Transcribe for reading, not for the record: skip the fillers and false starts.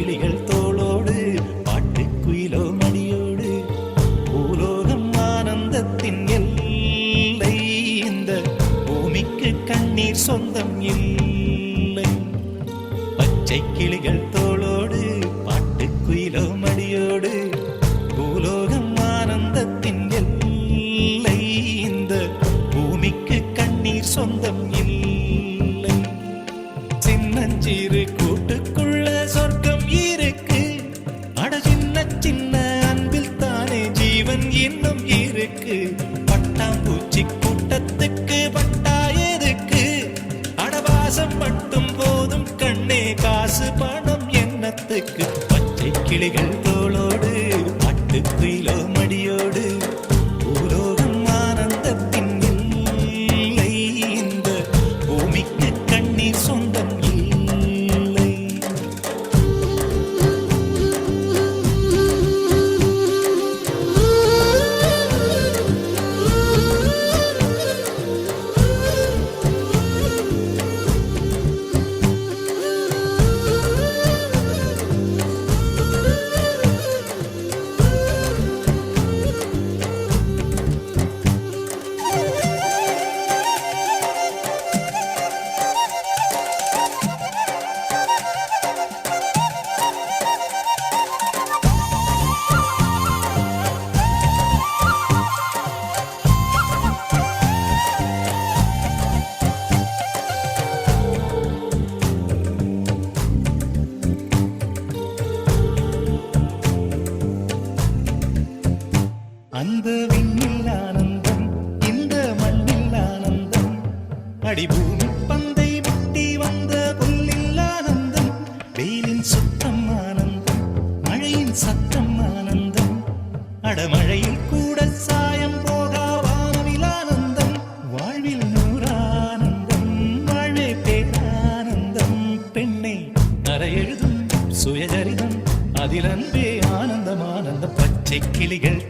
கிளிகள் தோளோடு பாட்டுக்குயிலோ மடியோடு பூலோகம் ஆனந்தத்தின் எல்லை இந்த பூமிக்கு கண்ணீர் சொந்தம் இல்லை பச்சை கிளிகள் தோளோடு பாட்டுக்குயிலோ மடியோடு பூலோகம் ஆனந்தத்தின் எல்லை இந்த பூமிக்கு கண்ணீர் சொந்தம் இல்லை சின்னஞ்சிறு கூட்டுக்குள்ள சொர்க்கம் இருக்கு அட சின்ன சின்ன அன்பில் தானே ஜீவன் இன்னும் இருக்கு பட்டாம்பூச்சி கூட்டத்துக்கு பட்டா எதுக்கு அடவாசம் மட்டும் போதும் கண்ணே காசு பணம் எண்ணத்துக்கு பச்சை கிளிகள் தோளோடு பாட்டுக்குயிலோ மடியோடு பூலோகம் ஆனந்தத்தின் இல்லை இந்த பூமிக்கு கண்ணீர் சொந்தம் இல்லை அந்த விண்ணில் ஆனந்தம் இந்த மண்ணில் ஆனந்தம் அடிபூமி பந்தை முட்டி வந்த புல்லில் ஆனந்தம் வெயிலின் சுத்தம் ஆனந்தம் மழையின் சத்தம் ஆனந்தம் அடமழையில் கூட சாயம் போகா வானவில் ஆனந்தம் வாழ்வில் நூறானந்தம் வாழ்வே பேரானந்தம் பெண்ணை அறையெழுதும் சுயசரிதம் அதில் அன்பே ஆனந்தம் ஆனந்தம் பச்சை கிளிகள்